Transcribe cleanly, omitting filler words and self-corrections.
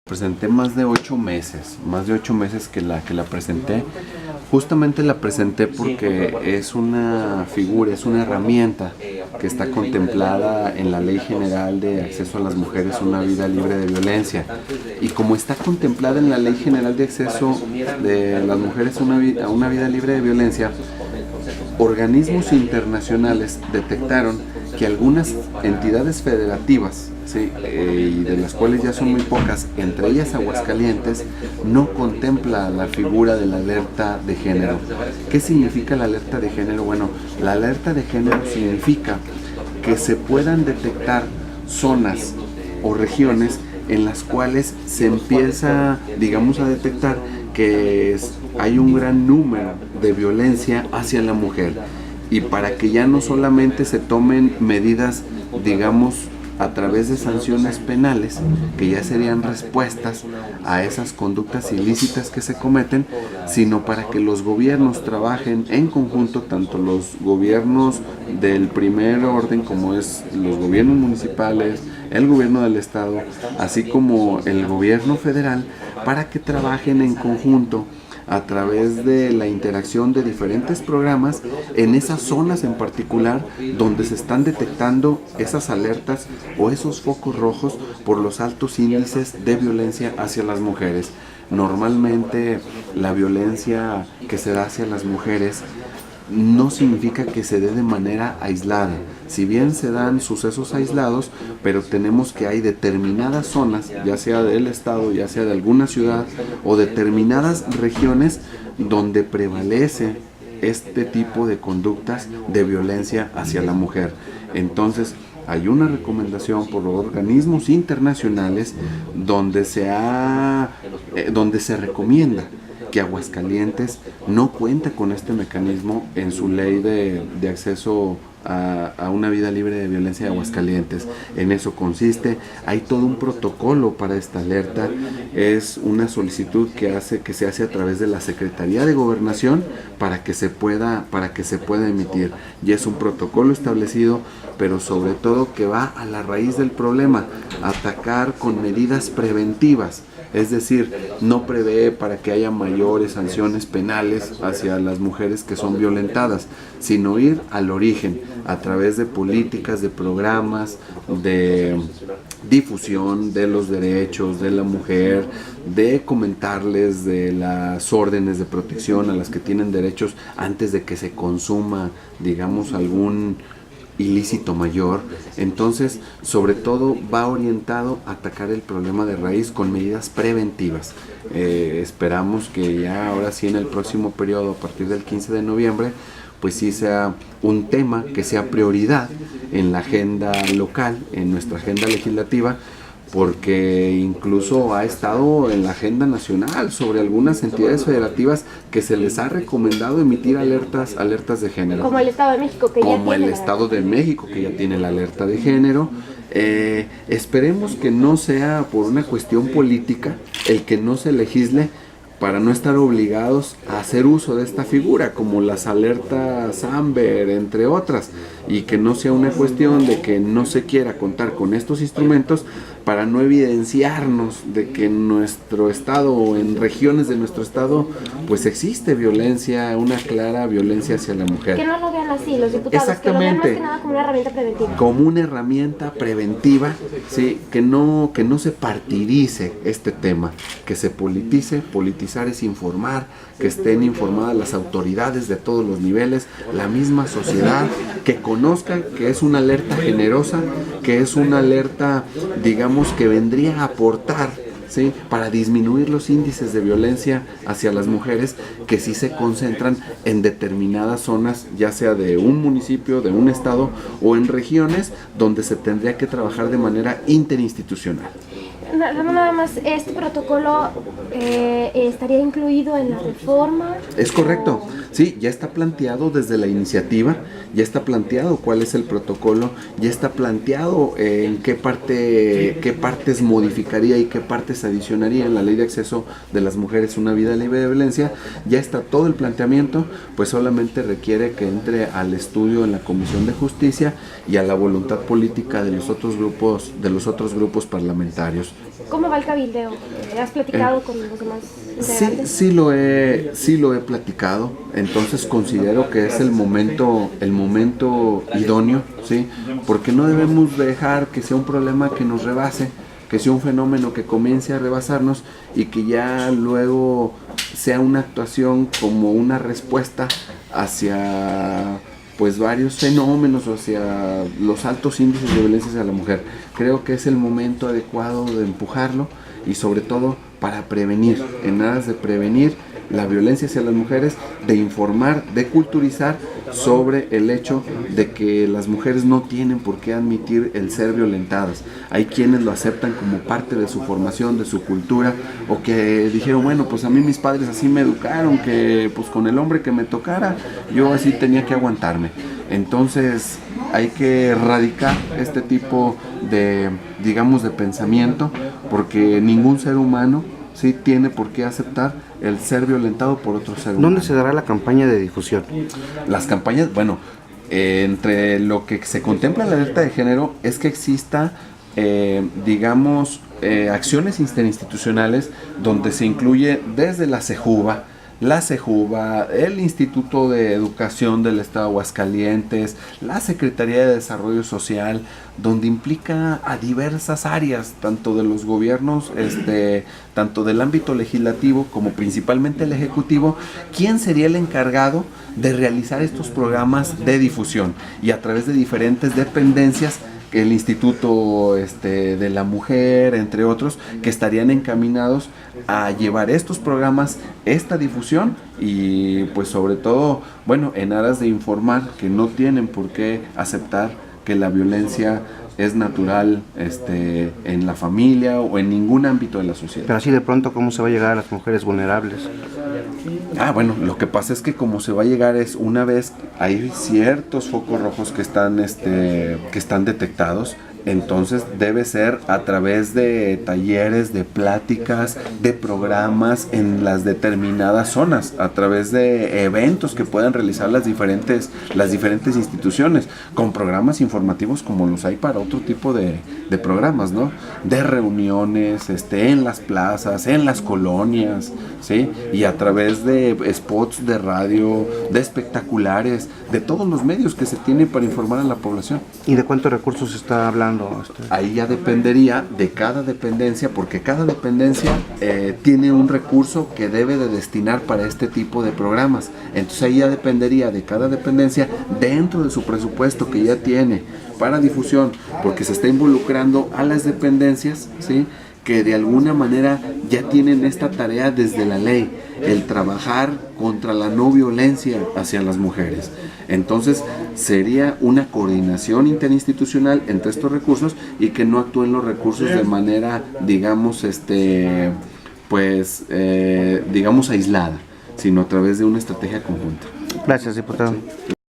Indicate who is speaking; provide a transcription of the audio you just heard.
Speaker 1: Presenté más de 8 meses que la presenté. Justamente la presenté porque es una figura, es una herramienta que está contemplada en la Ley General de Acceso a las Mujeres a una Vida Libre de Violencia. Y como está contemplada en la Ley General de Acceso de las Mujeres a una Vida Libre de Violencia, organismos internacionales detectaron que algunas entidades federativas, ¿sí? Y de las cuales ya son muy pocas, entre ellas Aguascalientes, no contempla la figura de la alerta de género. ¿Qué significa la alerta de género? Bueno, la alerta de género significa que se puedan detectar zonas o regiones en las cuales se empieza, digamos, a detectar que hay un gran número de violencia hacia la mujer, y para que ya no solamente se tomen medidas, digamos, a través de sanciones penales, que ya serían respuestas a esas conductas ilícitas que se cometen, sino para que los gobiernos trabajen en conjunto, tanto los gobiernos del primer orden, como es los gobiernos municipales, el gobierno del estado, así como el gobierno federal, para que trabajen en conjunto a través de la interacción de diferentes programas en esas zonas en particular donde se están detectando esas alertas o esos focos rojos por los altos índices de violencia hacia las mujeres. Normalmente la violencia que se da hacia las mujeres no significa que se dé de manera aislada. Si bien se dan sucesos aislados, pero tenemos que hay determinadas zonas, ya sea del estado, ya sea de alguna ciudad o determinadas regiones donde prevalece este tipo de conductas de violencia hacia la mujer. Entonces, hay una recomendación por los organismos internacionales donde se recomienda que Aguascalientes no cuenta con este mecanismo en su ley de acceso a una vida libre de violencia de Aguascalientes. En eso consiste, hay todo un protocolo para esta alerta, es una solicitud que se hace a través de la Secretaría de Gobernación para que se pueda emitir, y es un protocolo establecido, pero sobre todo que va a la raíz del problema, atacar con medidas preventivas. Es decir, no prevé para que haya mayores sanciones penales hacia las mujeres que son violentadas, sino ir al origen a través de políticas, de programas, de difusión de los derechos de la mujer, de comentarles de las órdenes de protección a las que tienen derechos antes de que se consuma, digamos, algún ilícito mayor. Entonces, sobre todo va orientado a atacar el problema de raíz con medidas preventivas. Esperamos que ya ahora sí en el próximo periodo, a partir del 15 de noviembre, pues sí sea un tema que sea prioridad en la agenda local, en nuestra agenda legislativa, porque incluso ha estado en la agenda nacional sobre algunas entidades federativas que se les ha recomendado emitir alertas de género.
Speaker 2: Como el Estado de México, que ya tiene.
Speaker 1: Como el Estado de México, que ya tiene la alerta de género. Esperemos que no sea por una cuestión política el que no se legisle, para no estar obligados a hacer uso de esta figura, como las alertas Amber, entre otras, y que no sea una cuestión de que no se quiera contar con estos instrumentos para no evidenciarnos de que en nuestro estado o en regiones de nuestro estado pues existe violencia, una clara violencia hacia la mujer.
Speaker 2: Que no lo vean así los diputados,
Speaker 1: Exactamente.
Speaker 2: Que lo vean más que nada como una herramienta preventiva.
Speaker 1: Como una herramienta preventiva, ¿sí? Que no se partidice este tema, que se politice. Politizar es informar, que estén informadas las autoridades de todos los niveles, la misma sociedad, que conozcan que es una alerta generosa, que es una alerta, digamos, que vendría a aportar, ¿sí?, para disminuir los índices de violencia hacia las mujeres, que sí se concentran en determinadas zonas, ya sea de un municipio, de un estado o en regiones donde se tendría que trabajar de manera interinstitucional.
Speaker 2: Nada más, ¿este protocolo estaría incluido en la reforma?
Speaker 1: Es correcto, sí, ya está planteado desde la iniciativa, ya está planteado cuál es el protocolo, ya está planteado en qué partes modificaría y qué partes adicionaría en la ley de acceso de las mujeres a una vida libre de violencia. Ya está todo el planteamiento, pues solamente requiere que entre al estudio en la Comisión de Justicia y a la voluntad política de los otros grupos parlamentarios.
Speaker 2: ¿Cómo va el cabildeo? ¿Has platicado con los demás integrantes?
Speaker 1: Sí lo he platicado, entonces considero que es el momento idóneo, ¿sí? Porque no debemos dejar que sea un problema que nos rebase, que sea un fenómeno que comience a rebasarnos y que ya luego sea una actuación como una respuesta hacia pues varios fenómenos, o hacia los altos índices de violencia hacia la mujer. Creo que es el momento adecuado de empujarlo y sobre todo para prevenir, en aras de prevenir la violencia hacia las mujeres, de informar, de culturizar sobre el hecho de que las mujeres no tienen por qué admitir el ser violentadas. Hay quienes lo aceptan como parte de su formación, de su cultura, o que dijeron, bueno, pues a mí mis padres así me educaron, que pues con el hombre que me tocara, yo así tenía que aguantarme. Entonces hay que erradicar este tipo de, digamos, de pensamiento, porque ningún ser humano sí tiene por qué aceptar el ser violentado por otro ser humano.
Speaker 3: ¿Dónde se dará la campaña de difusión?
Speaker 1: Las campañas, bueno, entre lo que se contempla en la alerta de género es que exista, digamos, acciones interinstitucionales donde se incluye desde la CEJUVA, el Instituto de Educación del Estado de Aguascalientes, la Secretaría de Desarrollo Social, donde implica a diversas áreas, tanto de los gobiernos, tanto del ámbito legislativo como principalmente el ejecutivo, quién sería el encargado de realizar estos programas de difusión y a través de diferentes dependencias, el Instituto de la Mujer, entre otros, que estarían encaminados a llevar estos programas, esta difusión y pues sobre todo, bueno, en aras de informar que no tienen por qué aceptar que la violencia es natural en la familia o en ningún ámbito de la sociedad.
Speaker 3: Pero así de pronto, ¿cómo se va a llegar a las mujeres vulnerables?
Speaker 1: Bueno, lo que pasa es que como se va a llegar es una vez hay ciertos focos rojos que están detectados. Entonces debe ser a través de talleres, de pláticas, de programas en las determinadas zonas, a través de eventos que puedan realizar las diferentes instituciones, con programas informativos como los hay para otro tipo de programas, ¿no? De reuniones, en las plazas, en las colonias, ¿sí? Y a través de spots de radio, de espectaculares, de todos los medios que se tienen para informar a la población.
Speaker 3: ¿Y de cuántos recursos se está hablando?
Speaker 1: Ahí ya dependería de cada dependencia, porque cada dependencia tiene un recurso que debe de destinar para este tipo de programas. Entonces ahí ya dependería de cada dependencia dentro de su presupuesto que ya tiene para difusión, porque se está involucrando a las dependencias, ¿sí?, que de alguna manera ya tienen esta tarea desde la ley, el trabajar contra la no violencia hacia las mujeres. Entonces sería una coordinación interinstitucional entre estos recursos y que no actúen los recursos de manera, digamos, digamos aislada, sino a través de una estrategia conjunta.
Speaker 3: Gracias, diputado.